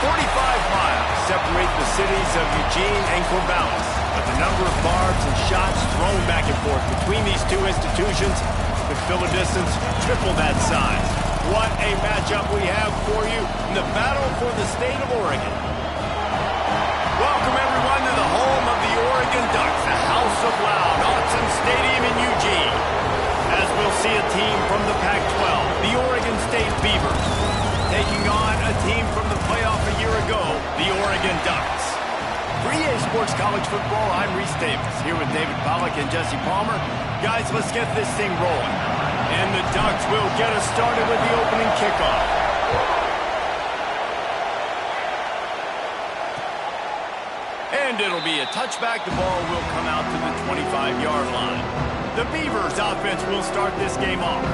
45 miles separate the cities of Eugene and Corvallis, but the number of barbs and shots thrown back and forth between these two institutions could fill a distance triple that size. What a matchup we have for you in the battle for the state of Oregon. Welcome, everyone, to the home of the Oregon Ducks, the House of Loud, Autzen Stadium in Eugene. As we'll see a team from the Pac-12, the Oregon State Beavers, taking on a team from the playoff a year ago, the Oregon Ducks. For EA Sports College Football, I'm Reese Davis, here with David Pollack and Jesse Palmer. Guys, let's get this thing rolling. And the Ducks will get us started with the opening kickoff. And it'll be a touchback. The ball will come out to the 25-yard line. The Beavers offense will start this game off.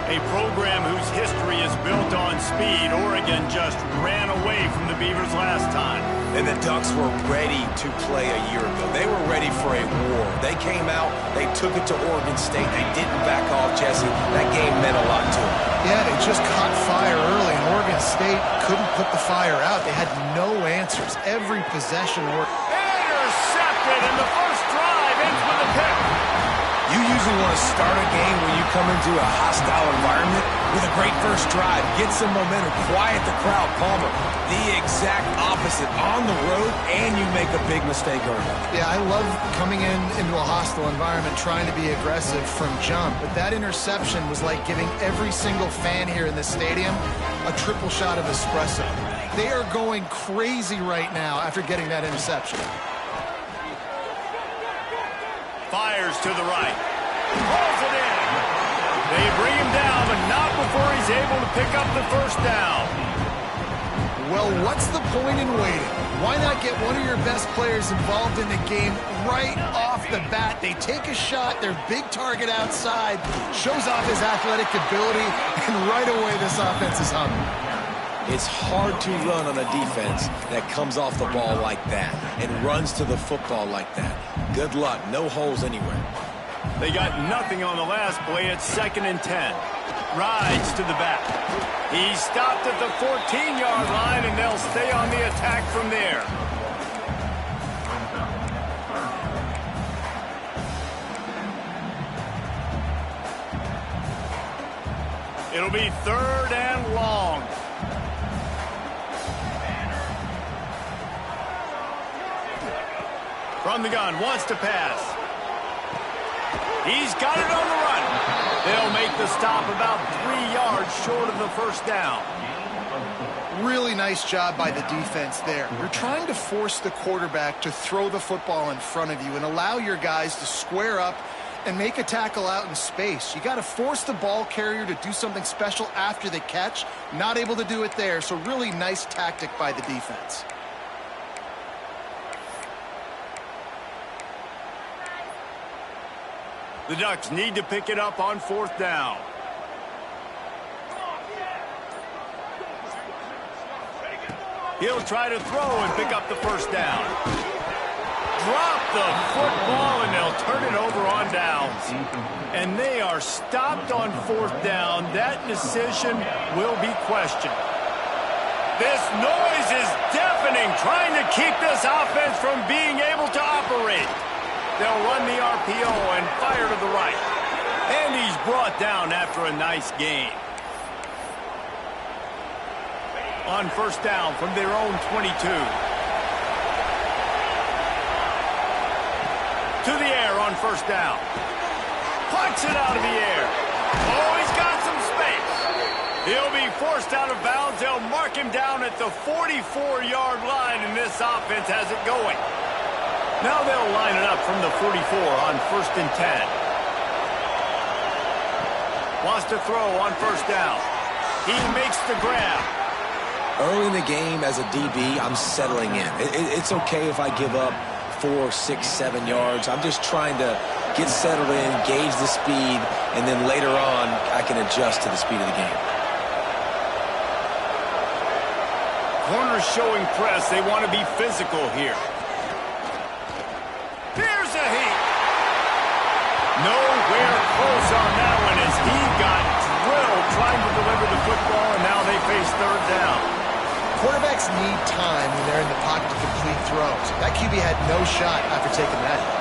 A program whose history is built on speed. Oregon just ran away from the Beavers last time. And the Ducks were ready to play a year ago. They were ready for a war. They came out, they took it to Oregon State. They didn't back off, Jesse. That game meant a lot to them. Yeah, they just caught fire early, and Oregon State couldn't put the fire out. They had no answers. Every possession worked. Intercepted, and the first drive ends with a pick. You usually want to start a game when you come into a hostile environment with a great first drive. Get some momentum, quiet the crowd. Palmer, the exact opposite. On the road, and you make a big mistake early. Yeah, I love coming into a hostile environment, trying to be aggressive from jump. But that interception was like giving every single fan here in the stadium a triple shot of espresso. They are going crazy right now after getting that interception. Fires to the right. Pulls it in. They bring him down, but not before he's able to pick up the first down. Well, what's the point in waiting? Why not get one of your best players involved in the game right off the bat? They take a shot, their big target outside, shows off his athletic ability, and right away this offense is humming. It's hard to run on a defense that comes off the ball like that and runs to the football like that. Good luck. No holes anywhere. They got nothing on the last play. It's 2nd and 10. Rides to the back. He stopped at the 14-yard line, and they'll stay on the attack from there. It'll be 3rd and long. From the gun, wants to pass. He's got it on the run. They'll make the stop about 3 yards short of the first down. Really nice job by the defense there. You're trying to force the quarterback to throw the football in front of you and allow your guys to square up and make a tackle out in space. You got to force the ball carrier to do something special after the catch. Not able to do it there, so really nice tactic by the defense. The Ducks need to pick it up on 4th down. He'll try to throw and pick up the first down. Drop the football, and they'll turn it over on downs. And they are stopped on 4th down. That decision will be questioned. This noise is deafening, trying to keep this offense from being able to operate. They'll run the RPO and fire to the right. And he's brought down after a nice gain. On 1st down from their own 22. To the air on 1st down. Punts it out of the air. Oh, he's got some space. He'll be forced out of bounds. They'll mark him down at the 44-yard line, and this offense has it going. Now they'll line it up from the 44 on 1st and 10. Wants to throw on 1st down. He makes the grab. Early in the game as a DB, I'm settling in. It's okay if I give up 4, 6, 7 yards. I'm just trying to get settled in, gauge the speed, and then later on I can adjust to the speed of the game. Corners showing press. They want to be physical here. Here's a heat. Nowhere close on that one as he got drilled trying to deliver the football, and now they face 3rd down. Quarterbacks quarterbacks need time when they're in the pocket to complete throws. That QB had no shot after taking that hit.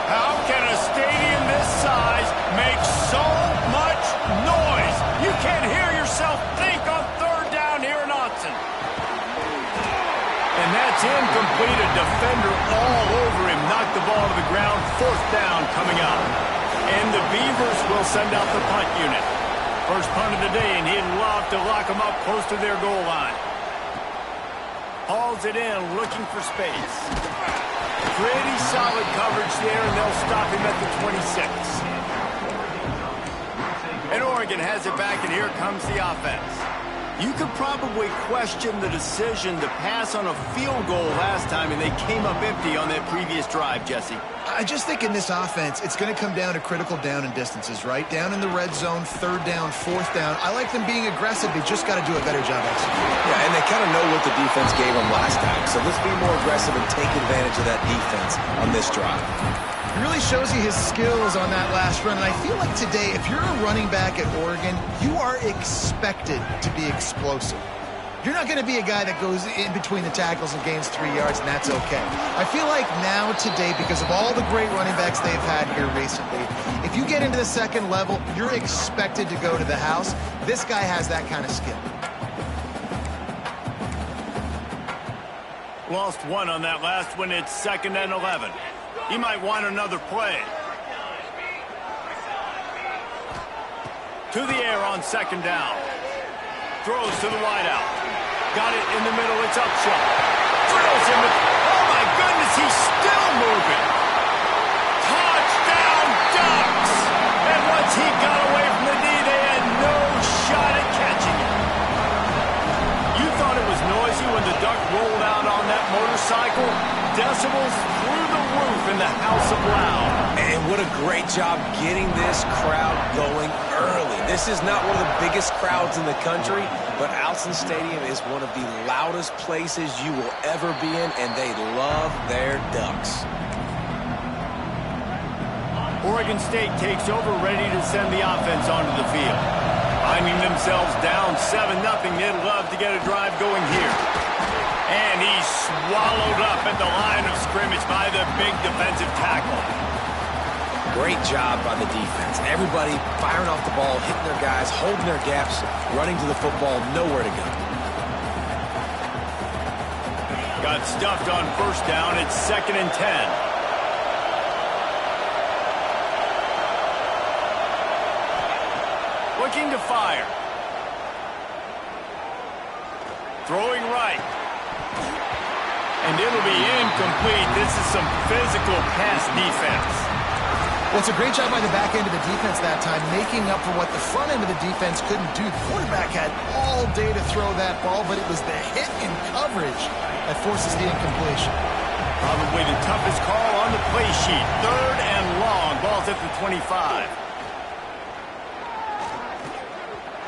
How can a stadium this size make so much noise? You can't hear yourself think on third down here in Austin. And that's incomplete. A defender all over him. Knocked the ball to the ground. Fourth down coming up. And the Beavers will send out the punt unit. First punt of the day, and he'd love to lock them up close to their goal line. Hauls it in, looking for space. Pretty solid coverage there, and they'll stop him at the 26. And Oregon has it back, and here comes the offense. You could probably question the decision to pass on a field goal last time, and they came up empty on that previous drive, Jesse. I just think in this offense, it's going to come down to critical down and distances, right? Down in the red zone, third down, fourth down. I like them being aggressive. They just got to do a better job executing. Yeah, and they kind of know what the defense gave them last time. So let's be more aggressive and take advantage of that defense on this drive. It really shows you his skills on that last run. And I feel like today, if you're a running back at Oregon, you are expected to be explosive. You're not going to be a guy that goes in between the tackles and gains 3 yards, and that's okay. I feel like now, today, because of all the great running backs they've had here recently, if you get into the second level, you're expected to go to the house. This guy has that kind of skill. Lost one on that last one. It's 2nd and 11. He might want another play. To the air on 2nd down. Throws to the wideout. Got it in the middle. It's Upshaw. Drills him. Oh, my goodness. He's still moving. Touchdown, Ducks. And once he got away from the knee, they had no shot at catching him. You thought it was noisy when the Duck rolled out on that motorcycle? Decibels through the roof in the House of Loud. And what a great job getting this crowd going early. This is not one of the biggest crowds in the country, but Alson Stadium is one of the loudest places you will ever be in, and they love their Ducks. Oregon State takes over, ready to send the offense onto the field. Finding themselves down 7-0, they'd love to get a drive going here. And he's swallowed up at the line of scrimmage by the big defensive tackle. Great job by the defense. Everybody firing off the ball, hitting their guys, holding their gaps, running to the football, nowhere to go. Got stuffed on 1st down. It's 2nd and 10. Looking to fire. Throwing right. And it'll be incomplete. This is some physical pass defense. Well, it's a great job by the back end of the defense that time, making up for what the front end of the defense couldn't do. The quarterback had all day to throw that ball, but it was the hit in coverage that forces the incompletion. Probably the toughest call on the play sheet. 3rd and long. Ball's at the 25.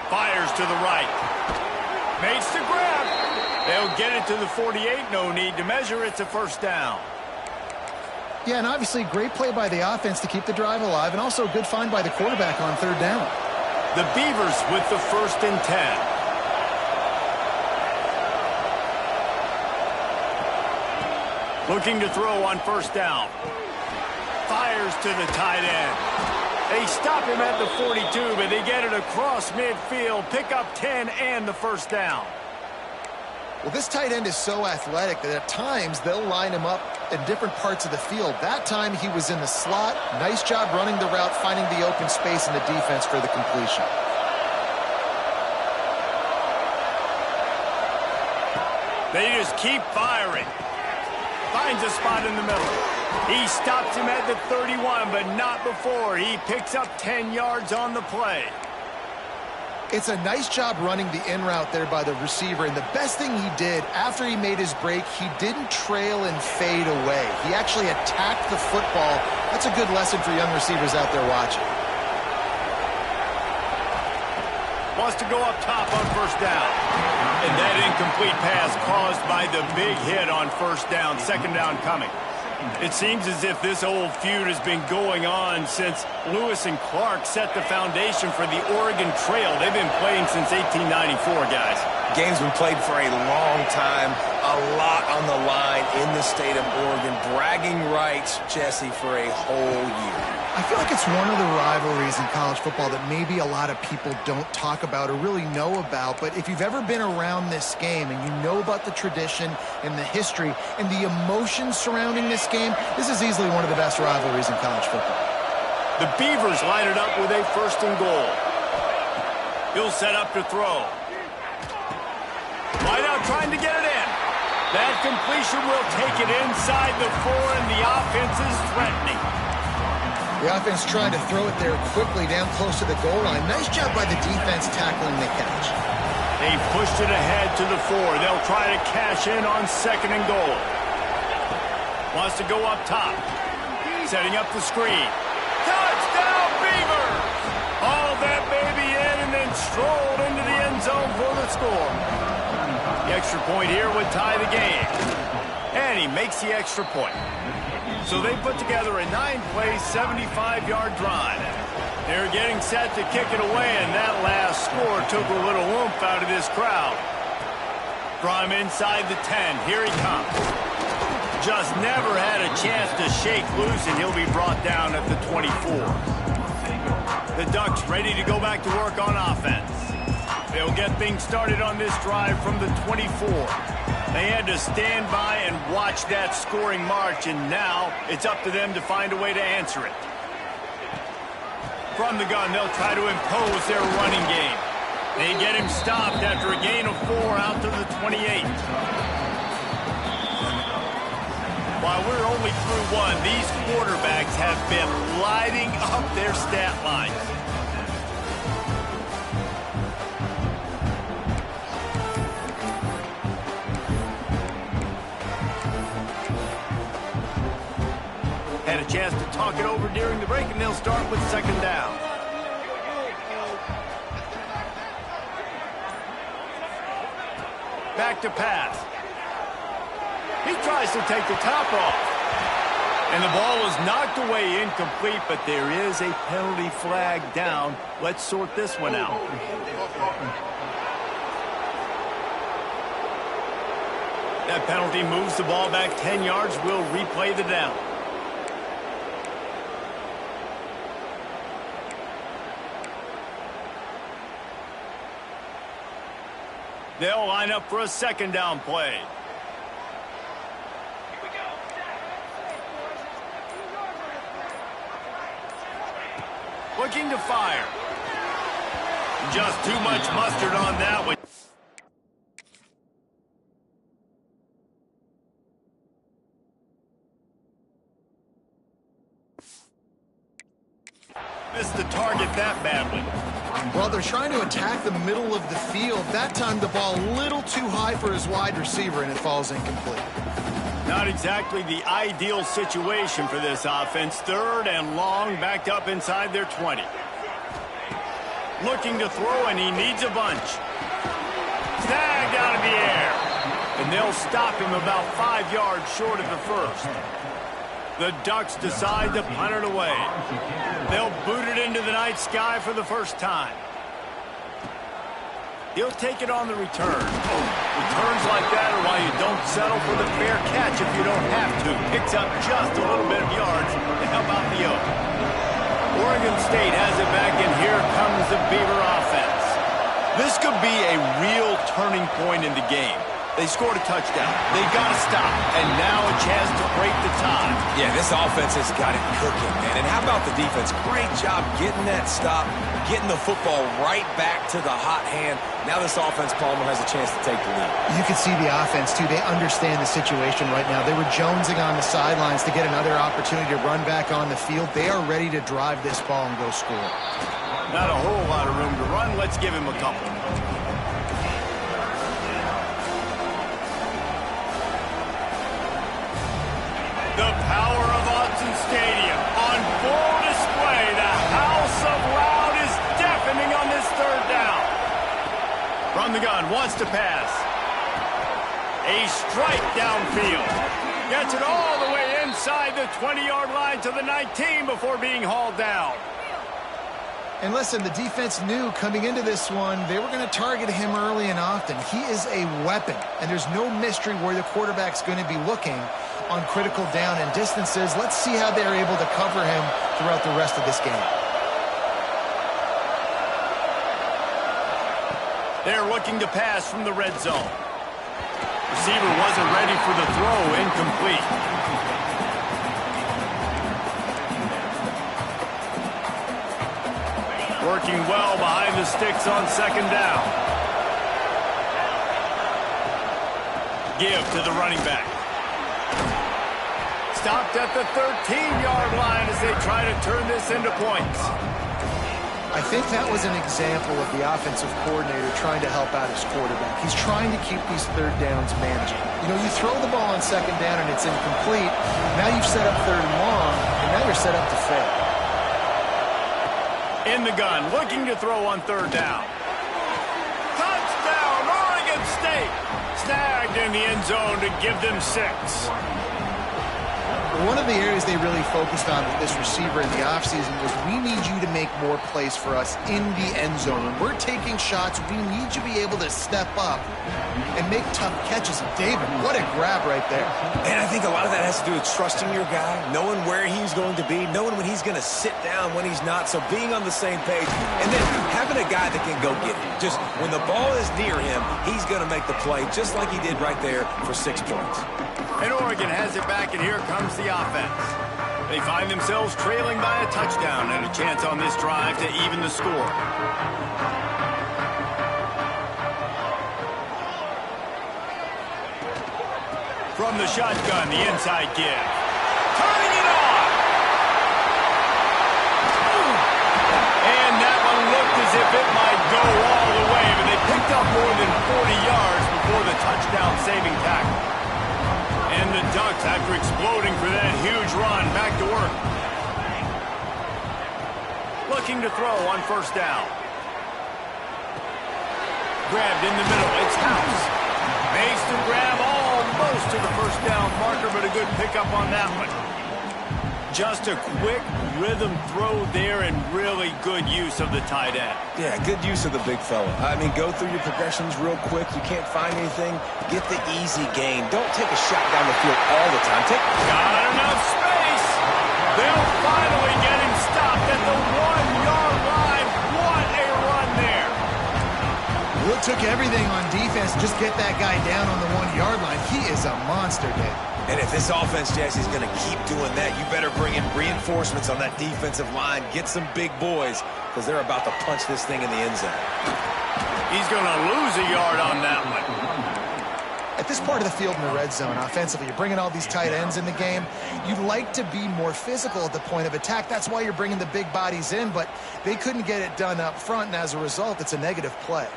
Fires to the right. Makes the grab. They'll get it to the 48. No need to measure. It's a 1st down. Yeah, and obviously great play by the offense to keep the drive alive, and also a good find by the quarterback on 3rd down. The Beavers with the 1st and 10. Looking to throw on 1st down. Fires to the tight end. They stop him at the 42, but they get it across midfield. Pick up 10 and the 1st down. Well, this tight end is so athletic that at times they'll line him up in different parts of the field. That time he was in the slot. Nice job running the route, finding the open space in the defense for the completion. They just keep firing. Finds a spot in the middle. He stops him at the 31, but not before. He picks up 10 yards on the play. It's a nice job running the in route there by the receiver, and the best thing he did after he made his break, he didn't trail and fade away. He actually attacked the football. That's a good lesson for young receivers out there watching. Wants to go up top on 1st down. And that incomplete pass caused by the big hit on 1st down. 2nd down coming. It seems as if this old feud has been going on since Lewis and Clark set the foundation for the Oregon Trail. They've been playing since 1894, guys. Game's been played for a long time, a lot on the line in the state of Oregon. Bragging rights, Jesse, for a whole year. I feel like it's one of the rivalries in college football that maybe a lot of people don't talk about or really know about. But if you've ever been around this game and you know about the tradition and the history and the emotions surrounding this game, this is easily one of the best rivalries in college football. The Beavers line it up with a 1st and goal. He'll set up to throw. Wide out trying to get it in. That completion will take it inside the 4, and the offense is threatening. The offense trying to throw it there quickly down close to the goal line. Nice job by the defense tackling the catch. They pushed it ahead to the 4. They'll try to cash in on 2nd and goal. Wants to go up top. Setting up the screen. Touchdown, Beavers! Hauled that baby in and then strolled into the end zone for the score. The extra point here would tie the game. And he makes the extra point. So they put together a 9-play, 75-yard drive. They're getting set to kick it away, and that last score took a little oomph out of this crowd. From inside the 10, here he comes. Just never had a chance to shake loose, and he'll be brought down at the 24. The Ducks ready to go back to work on offense. They'll get things started on this drive from the 24. They had to stand by and watch that scoring march, and now it's up to them to find a way to answer it. From the gun, they'll try to impose their running game. They get him stopped after a gain of 4 out to the 28. While we're only through 1, these quarterbacks have been lighting up their stat lines. Had a chance to talk it over during the break, and they'll start with 2nd down. Back to pass. He tries to take the top off. And the ball is knocked away incomplete, but there is a penalty flag down. Let's sort this one out. That penalty moves the ball back 10 yards. We'll replay the down. They'll line up for a 2nd down play. Looking to fire. Just too much mustard on that one. Missed the target that badly. Well, they're trying to attack the middle of the field. That time the ball a little too high for his wide receiver, and it falls incomplete. Not exactly the ideal situation for this offense. 3rd and long, backed up inside their 20. Looking to throw, and he needs a bunch. Snagged out of the air. And they'll stop him about 5 yards short of the 1st. The Ducks decide to punt it away. They'll boot it into the night sky for the first time. He'll take it on the return. Returns like that are why you don't settle for the fair catch if you don't have to. Picks up just a little bit of yards to help out the Oak. Oregon State has it back, and here comes the Beaver offense. This could be a real turning point in the game. They scored a touchdown. They got to stop. And now a chance to break the tie. Yeah, this offense has got it cooking, man. And how about the defense? Great job getting that stop, getting the football right back to the hot hand. Now this offense, Palmer, has a chance to take the lead. You can see the offense, too. They understand the situation right now. They were jonesing on the sidelines to get another opportunity to run back on the field. They are ready to drive this ball and go score. Not a whole lot of room to run. Let's give him a couple. The power of Autzen Stadium on full display. The house of loud is deafening on this 3rd down. From the gun, wants to pass. A strike downfield. Gets it all the way inside the 20-yard line to the 19 before being hauled down. And listen, the defense knew coming into this one, they were going to target him early and often. He is a weapon, and there's no mystery where the quarterback's going to be looking on critical down and distances. Let's see how they're able to cover him throughout the rest of this game. They're looking to pass from the red zone. Receiver wasn't ready for the throw, incomplete. Working well behind the sticks on second down. Give to the running back. Stopped at the 13-yard line as they try to turn this into points. I think that was an example of the offensive coordinator trying to help out his quarterback. He's trying to keep these third downs manageable. You know, you throw the ball on second down and it's incomplete. Now you've set up third and long, and now you're set up to fail. In the gun, looking to throw on third down. Touchdown, Oregon State! Snagged in the end zone to give them 6. One of the areas they really focused on with this receiver in the offseason was we need you to make more plays for us in the end zone. When we're taking shots, we need you to be able to step up and make tough catches. And David, what a grab right there. And I think a lot of that has to do with trusting your guy, knowing where he's going to be, knowing when he's going to sit down, when he's not, so being on the same page, and then having a guy that can go get it. Just when the ball is near him, he's going to make the play just like he did right there for 6 points. And Oregon has it back, and here comes the offense. They find themselves trailing by a touchdown and a chance on this drive to even the score. From the shotgun, the inside give. Turning it on! And that one looked as if it might go all the way, but they picked up more than 40 yards before the touchdown-saving tackle. And the Ducks, after exploding for that huge run, back to work. Looking to throw on first down. Grabbed in the middle. It's House. Makes the grab almost to the first down marker, but a good pickup on that one. Just a quick rhythm throw there and really good use of the tight end. Yeah, good use of the big fella. I mean, go through your progressions real quick. You can't find anything. Get the easy gain. Don't take a shot down the field all the time. Got enough space. They'll finally get him stopped at the 1-yard line. What a run there. Well, it took everything on defense to just get that guy down on the 1-yard line. He is a monster, Dave. And if this offense, Jesse, is going to keep doing that, you better bring in reinforcements on that defensive line. Get some big boys, because they're about to punch this thing in the end zone. He's going to lose a yard on that one. At this part of the field in the red zone, offensively, you're bringing all these tight ends in the game. You'd like to be more physical at the point of attack. That's why you're bringing the big bodies in, but they couldn't get it done up front, and as a result, it's a negative play.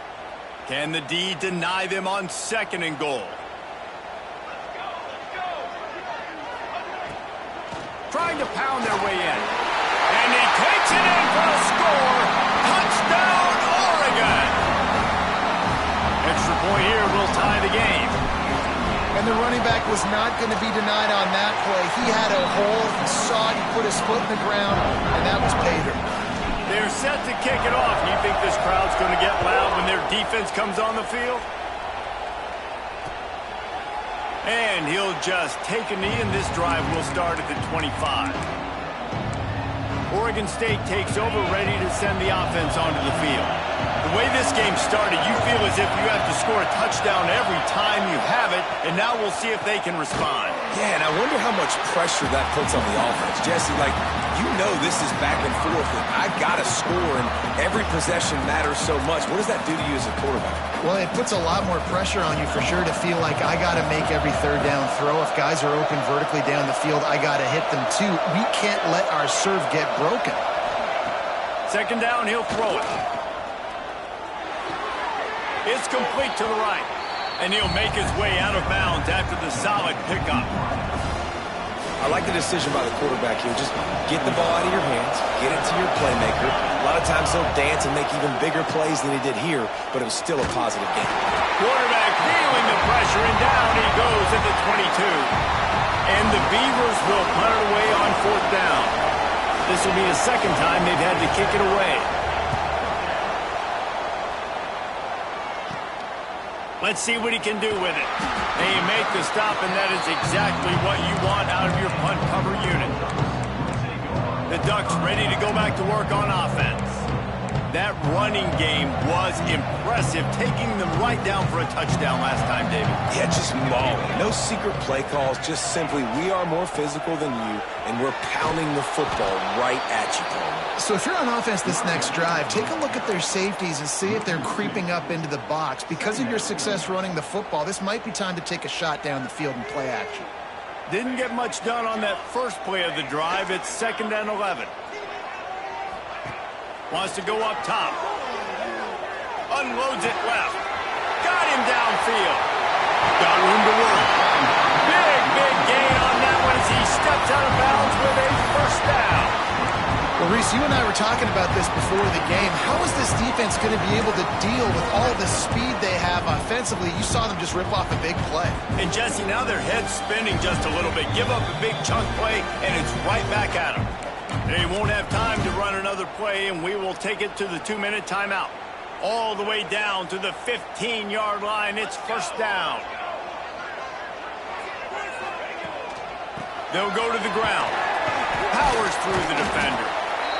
Can the D deny them on second and goal? Trying to pound their way in. And he takes it in for a score. Touchdown, Oregon! Extra point here will tie the game. And the running back was not going to be denied on that play. He had a hole, he saw it, he put his foot in the ground, and that was pay dirt. They're set to kick it off. You think this crowd's going to get loud when their defense comes on the field? And he'll just take a knee, and this drive will start at the 25. Oregon State takes over, ready to send the offense onto the field. The way this game started, you feel as if you have to score a touchdown every time you have it, and now we'll see if they can respond. Yeah, and I wonder how much pressure that puts on the offense. Jesse, like, you know this is back and forth, and I got to score, and every possession matters so much. What does that do to you as a quarterback? Well, it puts a lot more pressure on you for sure to feel like I got to make every third down throw. If guys are open vertically down the field, I got to hit them too. We can't let our serve get broken. Second down, he'll throw it. It's complete to the right. And he'll make his way out of bounds after the solid pickup. I like the decision by the quarterback here. Just get the ball out of your hands, get it to your playmaker. A lot of times he'll dance and make even bigger plays than he did here, but it was still a positive game. Quarterback feeling the pressure, and down he goes at the 22. And the Beavers will punt it away on fourth down. This will be the second time they've had to kick it away. Let's see what he can do with it. And you make the stop, and that is exactly what you want out of your punt cover unit. The Ducks ready to go back to work on offense. That running game was impressive, taking them right down for a touchdown last time, David. Yeah, just mauling. No secret play calls, just simply we are more physical than you, and we're pounding the football right at you, Coleman. So if you're on offense this next drive, take a look at their safeties and see if they're creeping up into the box. Because of your success running the football, this might be time to take a shot down the field and play action. Didn't get much done on that first play of the drive. It's 2nd and 11. Wants to go up top. Unloads it left. Got him downfield. Got room to work. Big gain on that one as he steps out of bounds with a first down. Well, Reese, you and I were talking about this before the game. How is this defense going to be able to deal with all the speed they have offensively? You saw them just rip off a big play. And, Jesse, now their head's spinning just a little bit. Give up a big chunk play, and it's right back at them. They won't have time to run another play, and we will take it to the 2-minute timeout. All the way down to the 15-yard line. It's first down. They'll go to the ground. Powers through the defender.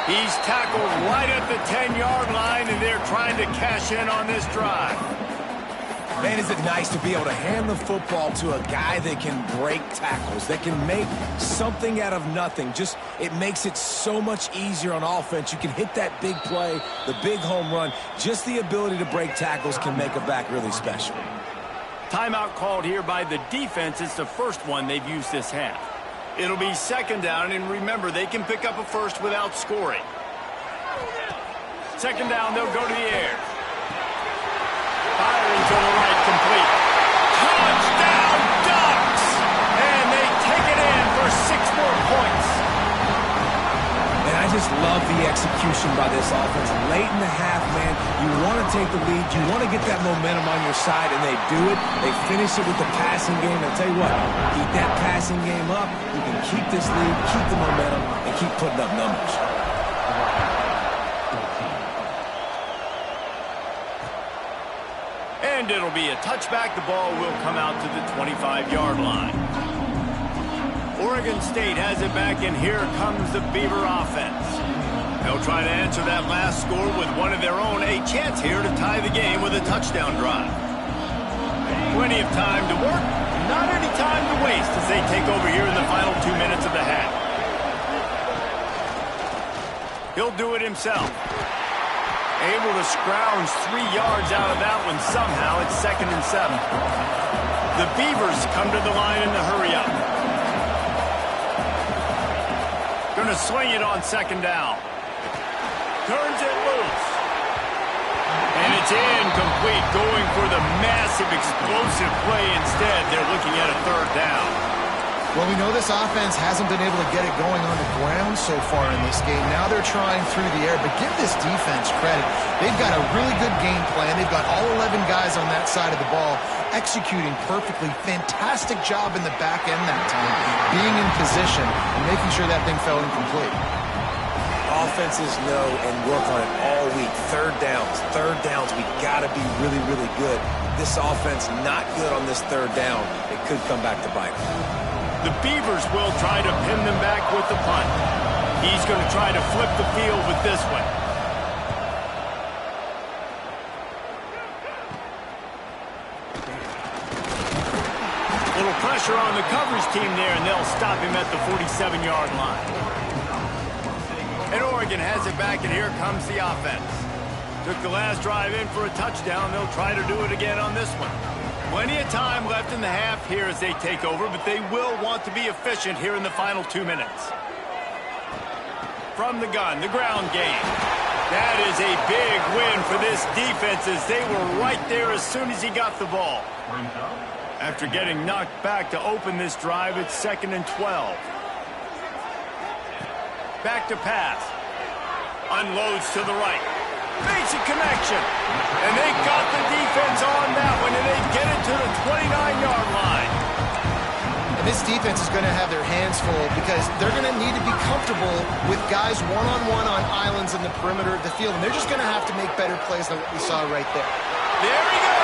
He's tackled right at the 10-yard line, and they're trying to cash in on this drive. Man, is it nice to be able to hand the football to a guy that can break tackles, that can make something out of nothing. Just, it makes it so much easier on offense. You can hit that big play, the big home run. Just the ability to break tackles can make a back really special. Timeout called here by the defense. It's the first one they've used this half. It'll be 2nd down, and remember, they can pick up a first without scoring. 2nd down, they'll go to the air. Firing to the right, complete. Touchdown, Ducks! And they take it in for 6 more points. And I just love the execution by this offense. Late in the half, man, you want to take the lead. You want to get that momentum on your side, and they do it. They finish it with the passing game. I'll tell you what, keep that passing game up. You can keep this lead, keep the momentum, and keep putting up numbers. And it'll be a touchback. The ball will come out to the 25-yard line. Oregon State has it back, and here comes the Beaver offense. They'll try to answer that last score with one of their own. A chance here to tie the game with a touchdown drive. Plenty of time to work, not any time to waste as they take over here in the final 2 minutes of the half. He'll do it himself. Able to scrounge 3 yards out of that one somehow. It's 2nd and 7. The Beavers come to the line in the hurry up. Going to swing it on 2nd down. Turns it loose. And it's incomplete, going for the massive explosive play instead. They're looking at a 3rd down. Well, we know this offense hasn't been able to get it going on the ground so far in this game. Now they're trying through the air, but give this defense credit. They've got a really good game plan. They've got all 11 guys on that side of the ball executing perfectly. Fantastic job in the back end that time, being in position and making sure that thing fell incomplete. Offenses know and work on it all week. Third downs, we got to be really, really good. This offense not good on this 3rd down. It could come back to bite them. The Beavers will try to pin them back with the punt. He's going to try to flip the field with this one. Little pressure on the coverage team there, and they'll stop him at the 47-yard line. And Oregon has it back, and here comes the offense. Took the last drive in for a touchdown. They'll try to do it again on this one. Plenty of time left in the half here as they take over, but they will want to be efficient here in the final 2 minutes. From the gun, the ground game. That is a big win for this defense as they were right there as soon as he got the ball. After getting knocked back to open this drive, it's 2nd and 12. Back to pass. Unloads to the right. Basic connection. And they got the defense on that one, and they get it to the 29-yard line. And this defense is going to have their hands full because they're going to need to be comfortable with guys one-on-one on islands in the perimeter of the field. And they're just going to have to make better plays than what we saw right there. There he goes.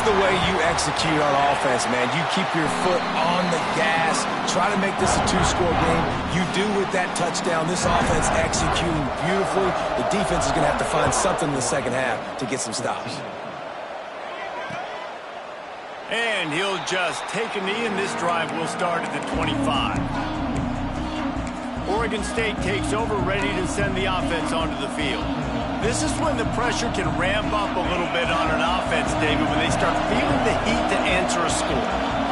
the way you execute on offense, man. You keep your foot on the gas. Try to make this a two-score game. You do with that touchdown. This offense executing beautifully. The defense is going to have to find something in the second half to get some stops. And he'll just take a knee, and this drive will start at the 25. Oregon State takes over, ready to send the offense onto the field. This is when the pressure can ramp up a little bit on an offense, David, when they start feeling the heat to answer a score.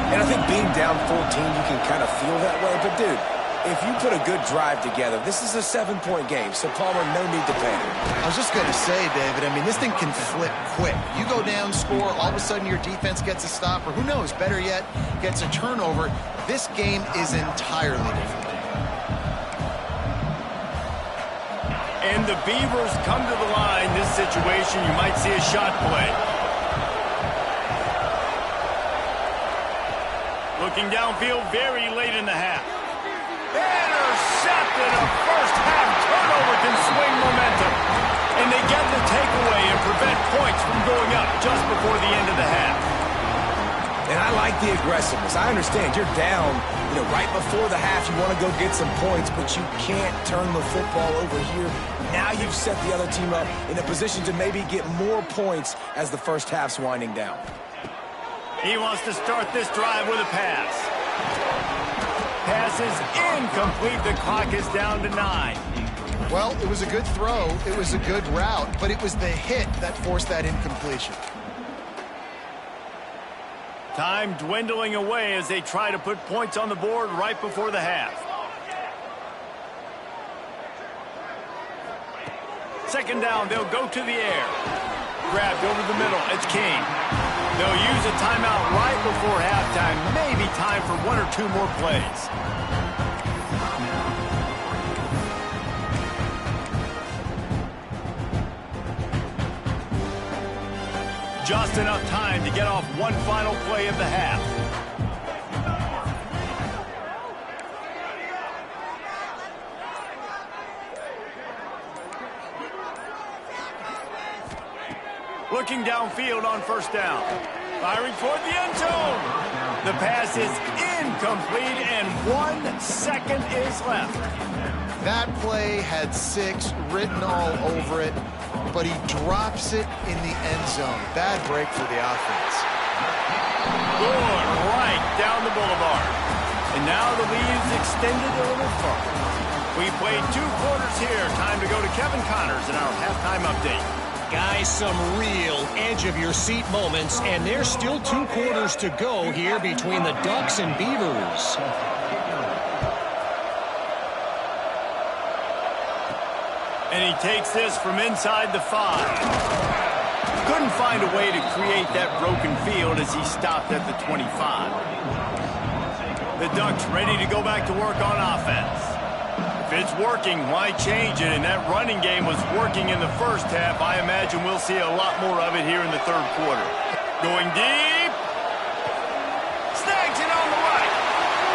And I think being down 14, you can kind of feel that way. But, dude, if you put a good drive together, this is a 7-point game. So, Palmer, no need to panic. I was just going to say, David, I mean, this thing can flip quick. You go down, score, all of a sudden your defense gets a stop, or who knows, better yet, gets a turnover. This game is entirely different. And the Beavers come to the line. This situation, you might see a shot play. Looking downfield very late in the half. Intercepted. A first half turnover can swing momentum. And they get the takeaway and prevent points from going up just before the end of the half. And I like the aggressiveness. I understand you're down, right before the half. You want to go get some points, but you can't turn the football over here. Now you've set the other team up in a position to maybe get more points as the first half's winding down. He wants to start this drive with a pass. Pass is incomplete. The clock is down to 9. Well, it was a good throw. It was a good route, but it was the hit that forced that incompletion. Time dwindling away as they try to put points on the board right before the half. Second down, they'll go to the air. Grabbed over the middle, it's King. They'll use a timeout right before halftime. Maybe time for 1 or 2 more plays. Just enough time to get off one final play of the half. Looking downfield on first down. Firing toward the end zone. The pass is incomplete, and 1 second is left. That play had 6 written all over it, but he drops it in the end zone. Bad break for the offense. Good, right down the boulevard. And now the lead's extended a little further. We played 2 quarters here. Time to go to Kevin Connors in our halftime update. Guys, some real edge-of-your-seat moments, and there's still 2 quarters to go here between the Ducks and Beavers. And he takes this from inside the 5. Couldn't find a way to create that broken field as he stopped at the 25. The Ducks ready to go back to work on offense. If it's working, why change it? And that running game was working in the first half. I imagine we'll see a lot more of it here in the 3rd quarter. Going deep. Snags it on the right.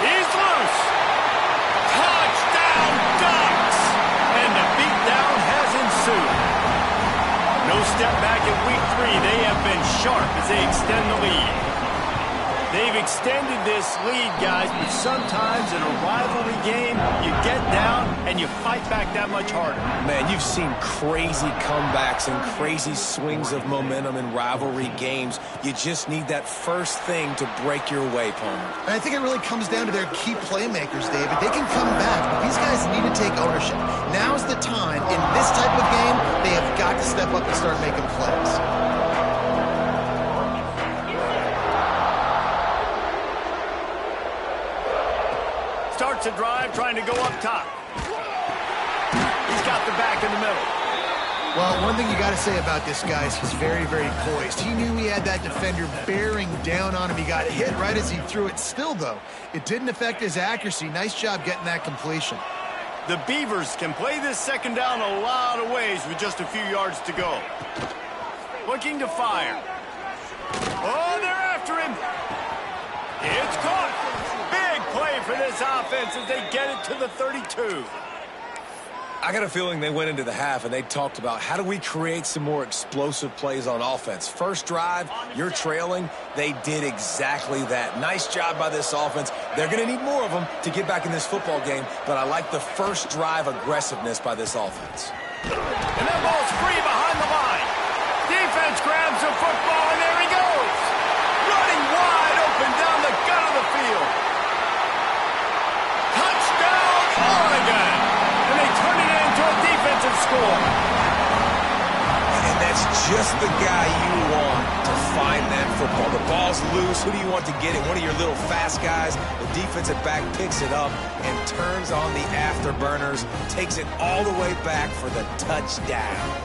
He's loose. Touchdown, Ducks! And the beatdown has ensued. No step back in week 3. They have been sharp as they extend the lead. They've extended this lead, guys, but sometimes in a rivalry game, you get down and you fight back that much harder. Man, you've seen crazy comebacks and crazy swings of momentum in rivalry games. You just need that first thing to break your way, Palmer. And I think it really comes down to their key playmakers, David. They can come back, but these guys need to take ownership. Now's the time. In this type of game, they have got to step up and start making plays. Starts a drive trying to go up top. He's got the back in the middle. Well, one thing you got to say about this guy is he's very, very poised. He knew he had that defender bearing down on him. He got hit right as he threw it. Still, though, it didn't affect his accuracy. Nice job getting that completion. The Beavers can play this second down a lot of ways with just a few yards to go. Looking to fire. Oh, they're after him. It's caught. Big play for this offense as they get it to the 32. I got a feeling they went into the half and they talked about how do we create some more explosive plays on offense. First drive, you're trailing. They did exactly that. Nice job by this offense. They're going to need more of them to get back in this football game, but I like the first drive aggressiveness by this offense. And that ball's free behind the line. Defense grabs the football, and there he goes. Running wide open down the gut of the field. Touchdown, Oregon. And they turn it into a defensive score. And that's just the guy you want to find that football. The ball's loose. Who do you want to get it? One of your little fast guys. The defensive back picks it up and turns on the afterburners, takes it all the way back for the touchdown.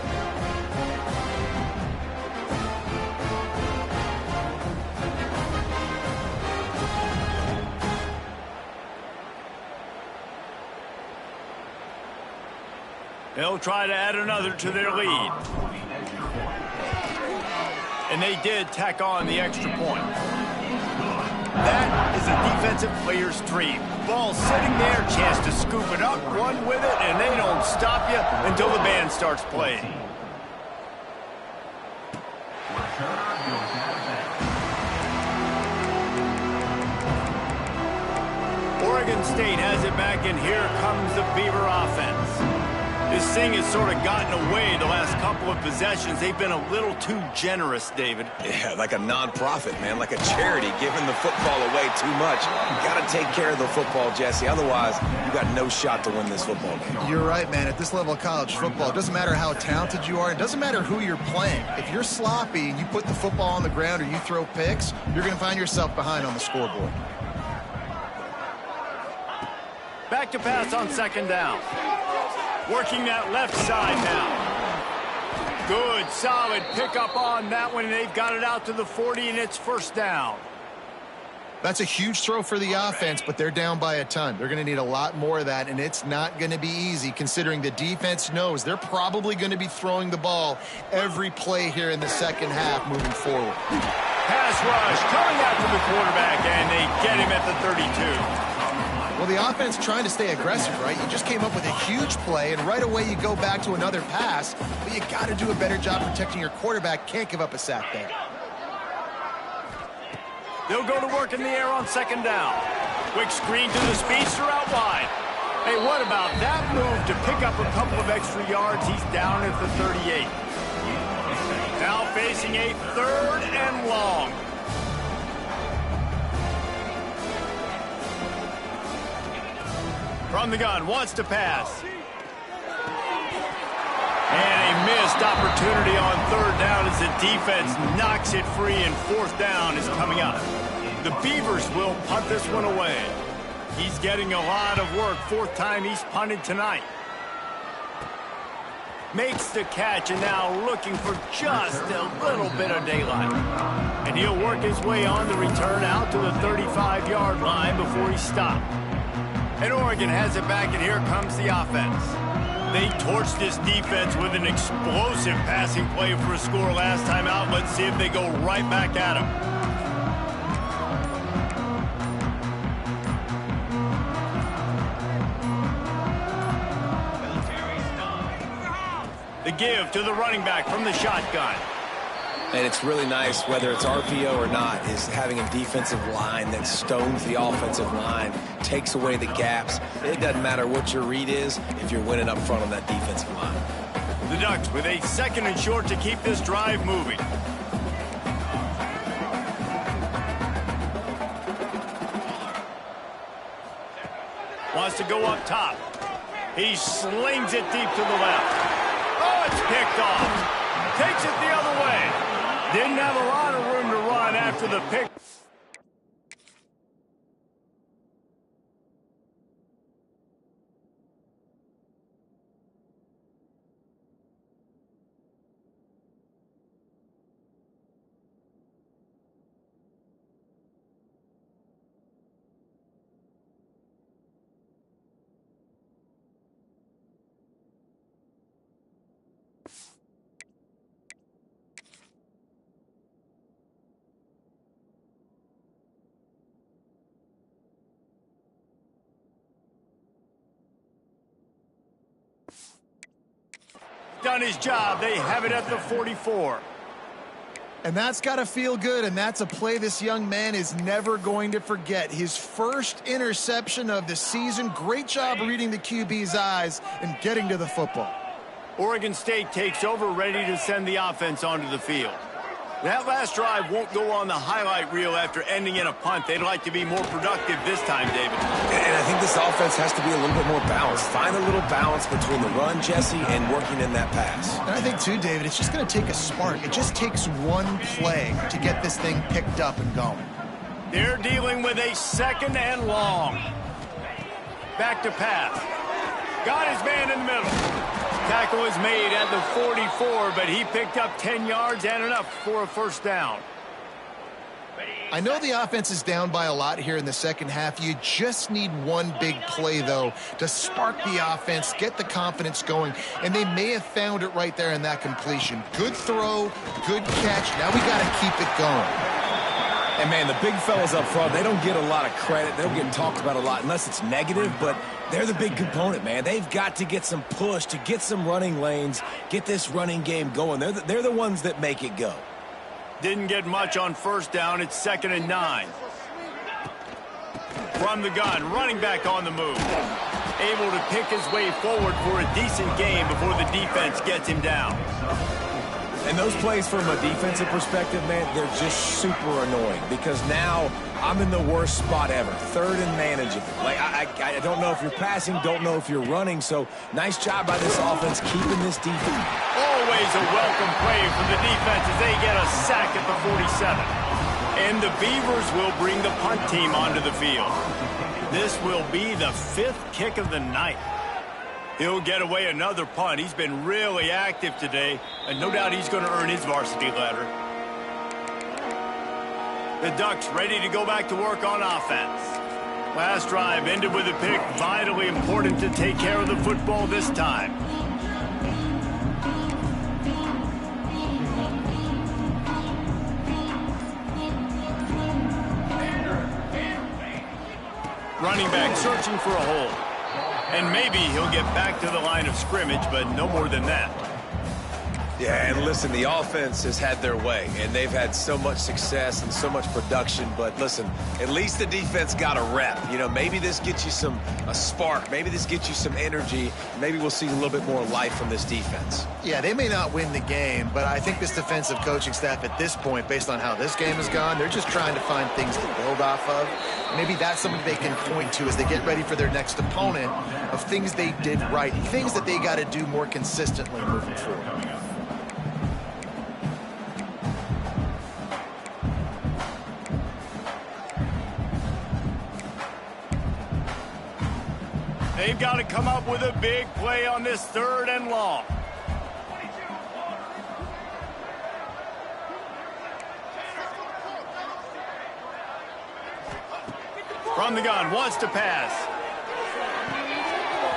They'll try to add another to their lead. And they did tack on the extra point. That is a defensive player's dream. Ball sitting there, chance to scoop it up, run with it, and they don't stop you until the band starts playing. Oregon State has it back, and here comes the Beaver offense. This thing has sort of gotten away the last couple of possessions. They've been a little too generous, David. Yeah, like a nonprofit, man, like a charity, giving the football away too much. You got to take care of the football, Jesse. Otherwise, you got no shot to win this football game. You're right, man. At this level of college football, it doesn't matter how talented you are. It doesn't matter who you're playing. If you're sloppy and you put the football on the ground or you throw picks, you're going to find yourself behind on the scoreboard. Back to pass on second down. Working that left side now. Good, solid pickup on that one. They've got it out to the 40, and it's first down. That's a huge throw for the offense, but they're down by a ton. They're going to need a lot more of that, and it's not going to be easy considering the defense knows they're probably going to be throwing the ball every play here in the second half moving forward. Pass rush coming after the quarterback, and they get him at the 32. Well, the offense trying to stay aggressive, right? You just came up with a huge play, and right away you go back to another pass, but you got to do a better job protecting your quarterback. Can't give up a sack there. They'll go to work in the air on second down. Quick screen to the speedster out wide. Hey, what about that move to pick up a couple of extra yards? He's down at the 38. Now facing a third and long. From the gun, wants to pass. And a missed opportunity on third down as the defense knocks it free, and fourth down is coming up. The Beavers will punt this one away. He's getting a lot of work. Fourth time he's punted tonight. Makes the catch, and now looking for just a little bit of daylight. And he'll work his way on the return out to the 35-yard line before he stopped. And Oregon has it back, and here comes the offense. They torched this defense with an explosive passing play for a score last time out. Let's see if they go right back at him. The give to the running back from the shotgun. And it's really nice, whether it's RPO or not, is having a defensive line that stones the offensive line, takes away the gaps. It doesn't matter what your read is if you're winning up front on that defensive line. The Ducks with a second and short to keep this drive moving. Wants to go up top. He slings it deep to the left. Oh, it's picked off. Takes it the other way. Didn't have a lot of room to run after the pick. done his job. They have it at the 44. And that's got to feel good, and that's a play this young man is never going to forget. His first interception of the season. Great job reading the QB's eyes and getting to the football. Oregon State takes over, ready to send the offense onto the field. That last drive won't go on the highlight reel after ending in a punt. They'd like to be more productive this time, David. And I think this offense has to be a little bit more balanced. Find a little balance between the run, Jesse, and working in that pass. And I think, too, David, it's just going to take a spark. It just takes one play to get this thing picked up and going. They're dealing with a 2nd and long. Back to pass. Got his man in the middle. Tackle is made at the 44, but he picked up 10 yards and enough for a first down. I know the offense is down by a lot here in the second half. You just need one big play, though, to spark the offense, get the confidence going, and they may have found it right there in that completion. Good throw, good catch. Now we got to keep it going. And, man, the big fellas up front, they don't get a lot of credit. They don't get talked about a lot unless it's negative, but they're the big component, man. They've got to get some push, to get some running lanes, get this running game going. They're the ones that make it go. Didn't get much on first down. It's 2nd and 9. From the gun, running back on the move. Able to pick his way forward for a decent game before the defense gets him down. And those plays from a defensive perspective, man, they're just super annoying because now I'm in the worst spot ever. 3rd and manageable. Like, I don't know if you're passing, don't know if you're running, so nice job by this offense keeping this defense. Always a welcome play for the defense as they get a sack at the 47. And the Beavers will bring the punt team onto the field. This will be the 5th kick of the night. He'll get away another punt. He's been really active today, and no doubt he's going to earn his varsity letter. The Ducks ready to go back to work on offense. Last drive ended with a pick. Vitally important to take care of the football this time. Running back searching for a hole. And maybe he'll get back to the line of scrimmage, but no more than that. Yeah, and listen, the offense has had their way, and they've had so much success and so much production. But listen, at least the defense got a rep. You know, maybe this gets you a spark. Maybe this gets you some energy. Maybe we'll see a little bit more life from this defense. Yeah, they may not win the game, but I think this defensive coaching staff at this point, based on how this game has gone, they're just trying to find things to build off of. Maybe that's something they can point to as they get ready for their next opponent of things they did right, things that they got to do more consistently moving forward. They've got to come up with a big play on this 3rd and long. From the gun, wants to pass.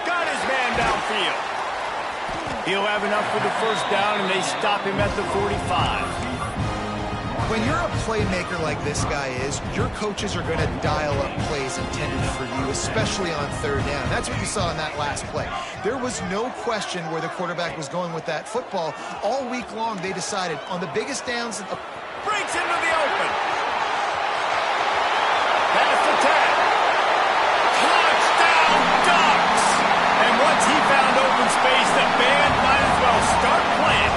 Got his man downfield. He'll have enough for the first down, and they stop him at the 45. When you're a playmaker like this guy is, your coaches are going to dial up plays intended for you, especially on 3rd down. That's what you saw in that last play. There was no question where the quarterback was going with that football. All week long, they decided on the biggest downs. Breaks into the open. Pass attack. Touchdown, Ducks! And once he found open space, the band might as well start playing.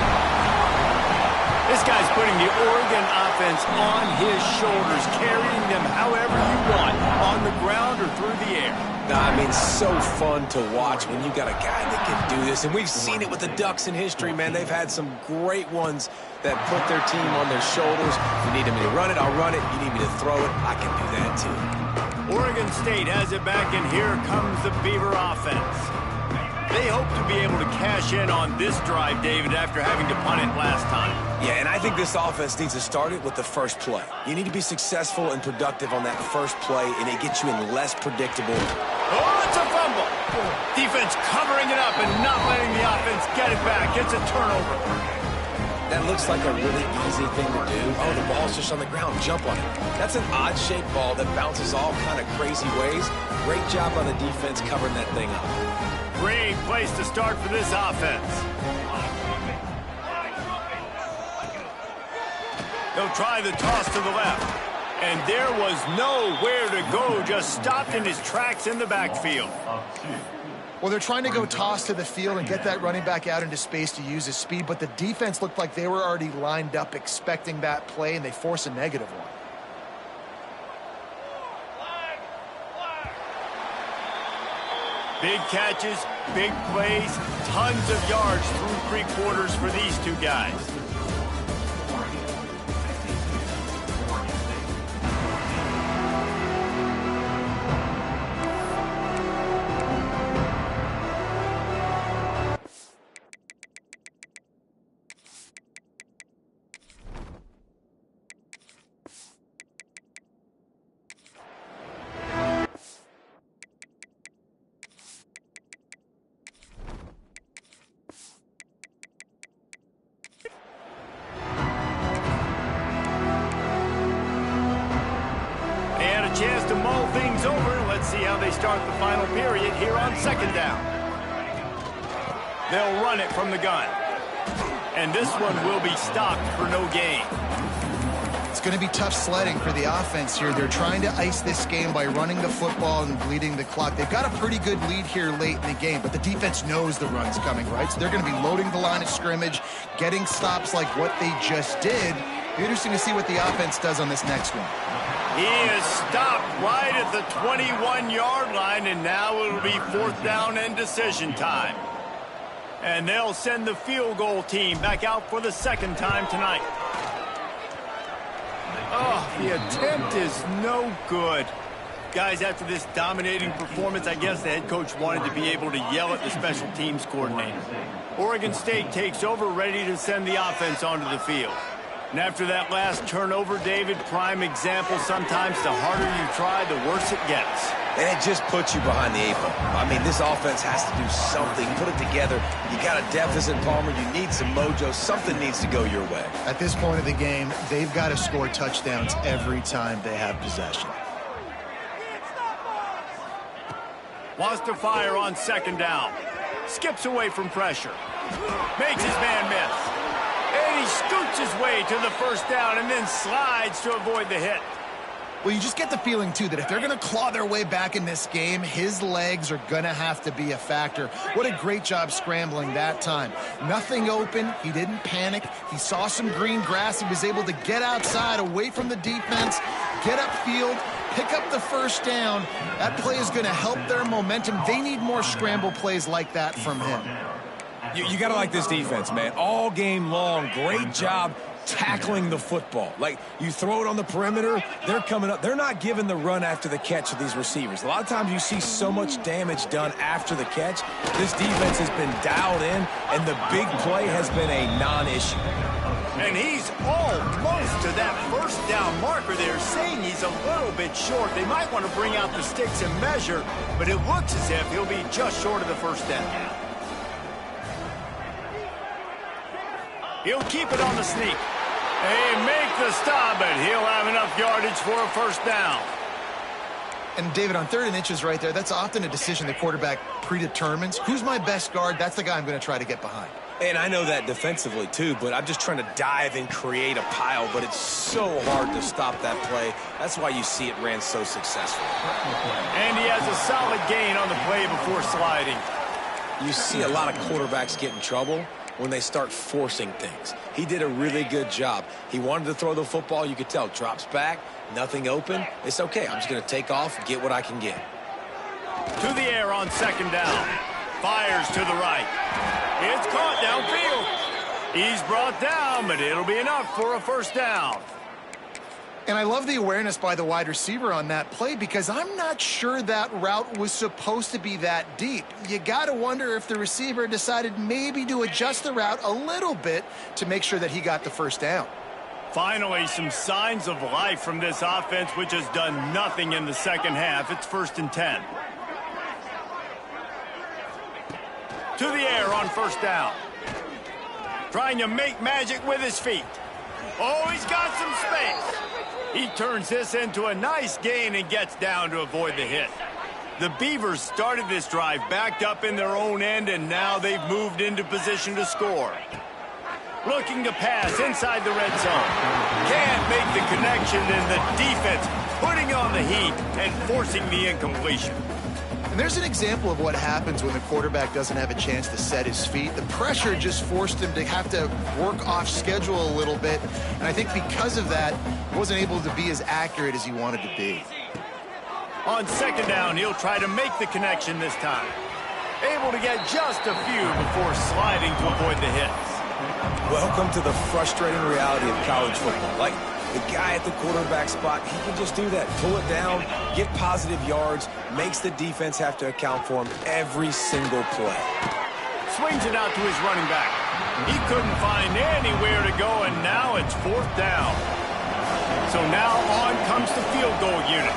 This guy's putting the Oregon offense on his shoulders, carrying them however you want, on the ground or through the air. I mean, so fun to watch when you got a guy that can do this. And we've seen it with the Ducks in history, man. They've had some great ones that put their team on their shoulders. You need me to run it, I'll run it. You need me to throw it, I can do that too. Oregon State has it back, and here comes the Beaver offense. They hope to be able to cash in on this drive, David, after having to punt it last time. Yeah, and I think this offense needs to start it with the first play. You need to be successful and productive on that first play, and it gets you in less predictable. Oh, it's a fumble. Defense covering it up and not letting the offense get it back. It's a turnover. That looks like a really easy thing to do. Oh, the ball's just on the ground. Jump on it. That's an odd-shaped ball that bounces all kind of crazy ways. Great job on the defense covering that thing up. Great place to start for this offense. They'll try the toss to the left. And there was nowhere to go, just stopped in his tracks in the backfield. Well, they're trying to go toss to the field and get that running back out into space to use his speed, but the defense looked like they were already lined up expecting that play, and they force a negative one. Big catches, big plays, tons of yards through three quarters for these two guys. Chance to mull things over. Let's see how they start the final period here on second down. They'll run it from the gun. And this one will be stopped for no gain. It's going to be tough sledding for the offense here. They're trying to ice this game by running the football and bleeding the clock. They've got a pretty good lead here late in the game, but the defense knows the run's coming, right? So they're going to be loading the line of scrimmage, getting stops like what they just did. Be interesting to see what the offense does on this next one. He is stopped right at the 21-yard line, and now it'll be fourth down and decision time. And they'll send the field goal team back out for the second time tonight. Oh, the attempt is no good. Guys, after this dominating performance, I guess the head coach wanted to be able to yell at the special teams coordinator. Oregon State takes over, ready to send the offense onto the field. And after that last turnover, David, prime example, sometimes the harder you try, the worse it gets. And it just puts you behind the eight ball. I mean, this offense has to do something, put it together. You got a deficit, Palmer. You need some mojo. Something needs to go your way. At this point of the game, they've got to score touchdowns every time they have possession. Wants to fire on second down. Skips away from pressure. Makes his man miss. And he scoots his way to the first down and then slides to avoid the hit. Well, you just get the feeling, too, that if they're going to claw their way back in this game, his legs are going to have to be a factor. What a great job scrambling that time. Nothing open. He didn't panic. He saw some green grass. He was able to get outside, away from the defense, get upfield, pick up the first down. That play is going to help their momentum. They need more scramble plays like that from him. You got to like this defense, man. All game long, great job tackling the football. Like, you throw it on the perimeter, they're coming up. They're not giving the run after the catch of these receivers. A lot of times you see so much damage done after the catch. This defense has been dialed in, and the big play has been a non-issue. And he's almost to that first down marker there, saying he's a little bit short. They might want to bring out the sticks and measure, but it looks as if he'll be just short of the first down. He'll keep it on the sneak. They make the stop, but he'll have enough yardage for a first down. And, David, on 3rd and inches right there, that's often a decision the quarterback predetermines. Who's my best guard? That's the guy I'm going to try to get behind. And I know that defensively, too, but I'm just trying to dive and create a pile, but it's so hard to stop that play. That's why you see it ran so successful. And he has a solid gain on the play before sliding. You see a lot of quarterbacks get in trouble when they start forcing things. He did a really good job. He wanted to throw the football. You could tell. Drops back, nothing open. It's okay. I'm just going to take off, get what I can get. To the air on second down. Fires to the right. It's caught downfield. He's brought down, but it'll be enough for a first down. And I love the awareness by the wide receiver on that play, because I'm not sure that route was supposed to be that deep. You got to wonder if the receiver decided maybe to adjust the route a little bit to make sure that he got the first down. Finally, some signs of life from this offense, which has done nothing in the second half. It's 1st and 10. To the air on first down. Trying to make magic with his feet. Oh, he's got some space. He turns this into a nice gain and gets down to avoid the hit. The Beavers started this drive backed up in their own end, and now they've moved into position to score. Looking to pass inside the red zone. Can't make the connection, and the defense putting on the heat and forcing the incompletion. And there's an example of what happens when the quarterback doesn't have a chance to set his feet. The pressure just forced him to have to work off schedule a little bit. And I think because of that, he wasn't able to be as accurate as he wanted to be. On second down, he'll try to make the connection this time. Able to get just a few before sliding to avoid the hits. Welcome to the frustrating reality of college football. Like, the guy at the quarterback spot, he can just do that. Pull it down, get positive yards, makes the defense have to account for him every single play. Swings it out to his running back. He couldn't find anywhere to go, and now it's fourth down. So now on comes the field goal unit.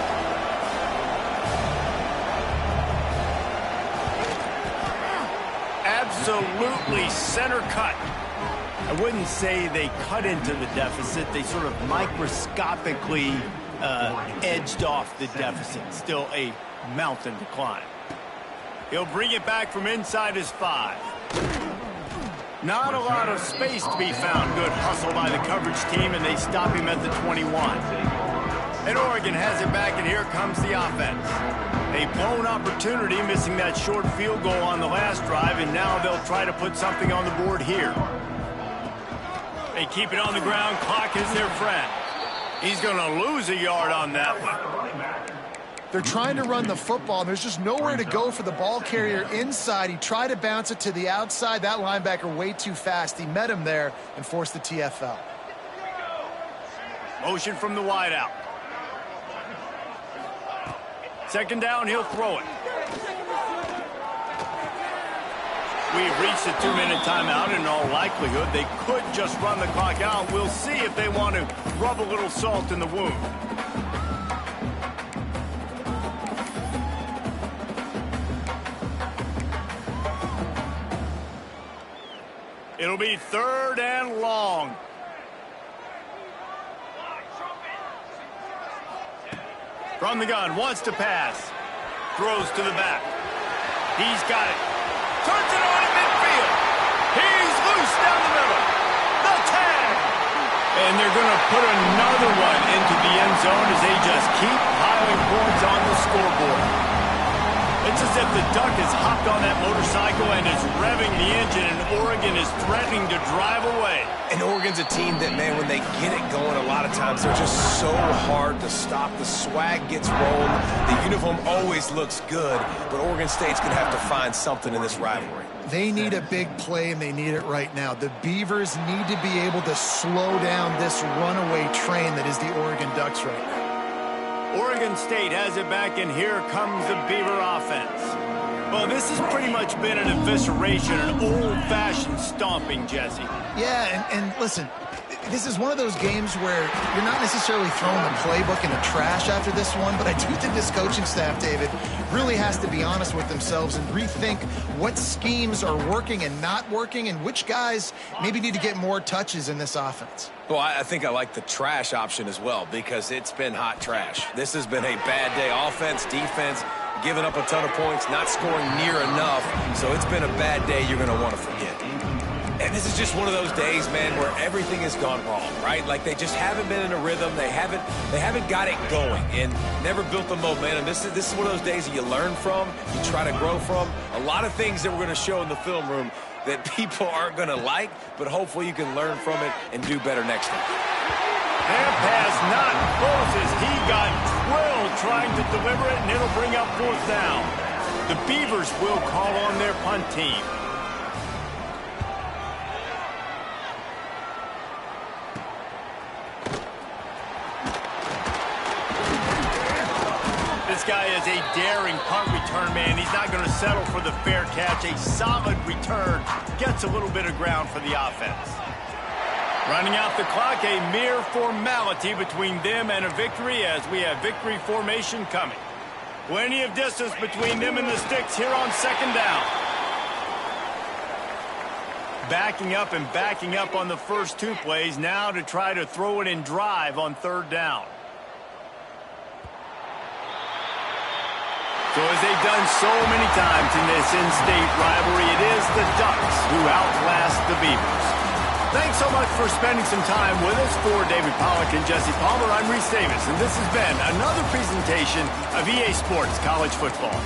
Absolutely center cut. I wouldn't say they cut into the deficit. They sort of microscopically edged off the deficit. Still a mountain to climb. He'll bring it back from inside his 5. Not a lot of space to be found. Good hustle by the coverage team, and they stop him at the 21. And Oregon has it back, and here comes the offense. A blown opportunity, missing that short field goal on the last drive, and now they'll try to put something on the board here. They keep it on the ground. Clock is their friend. He's going to lose a yard on that one. They're trying to run the football. There's just nowhere to go for the ball carrier inside. He tried to bounce it to the outside. That linebacker way too fast. He met him there and forced the TFL. Motion from the wideout. Second down, he'll throw it. We've reached the 2-minute timeout, and in all likelihood, they could just run the clock out. We'll see if they want to rub a little salt in the wound. It'll be third and long. From the gun, wants to pass. Throws to the back. He's got it. Turns it on in midfield. He's loose down the middle. The tag. And they're going to put another one into the end zone as they just keep piling points on the scoreboard. It's as if the Duck has hopped on that motorcycle and is revving the engine, and Oregon is threatening to drive away. And Oregon's a team that, man, when they get it going, a lot of times they're just so hard to stop. The swag gets rolled. The uniform always looks good, but Oregon State's going to have to find something in this rivalry. They need a big play, and they need it right now. The Beavers need to be able to slow down this runaway train that is the Oregon Ducks right now. Oregon State has it back, and here comes the Beaver offense. Well, this has pretty much been an evisceration, an old-fashioned stomping, Jesse. Yeah, and listen, this is one of those games where you're not necessarily throwing the playbook in the trash after this one, but I do think this coaching staff, David, really has to be honest with themselves and rethink what schemes are working and not working, and which guys maybe need to get more touches in this offense. Well, I think I like the trash option as well, because it's been hot trash. This has been a bad day. Offense, defense, giving up a ton of points, not scoring near enough. So it's been a bad day you're going to want to forget. And this is just one of those days, man, where everything has gone wrong, right? Like they just haven't been in a rhythm. They haven't got it going and never built the momentum. This is one of those days that you learn from, you try to grow from. A lot of things that we're going to show in the film room that people aren't going to like, but hopefully you can learn from it and do better next time. That pass not close as he got drilled trying to deliver it, and it'll bring up fourth down. The Beavers will call on their punt team. This guy is a daring punt return man. He's not going to settle for the fair catch. A solid return gets a little bit of ground for the offense. Running out the clock, a mere formality between them and a victory as we have victory formation coming. Plenty of distance between them and the sticks here on second down. Backing up and backing up on the first two plays now to try to throw it in drive on third down. So as they done so many times in this in-state rivalry, it is the Ducks who outlast the Beavers. Thanks so much for spending some time with us. For David Pollack and Jesse Palmer, I'm Reese Davis, and this has been another presentation of EA Sports College Football.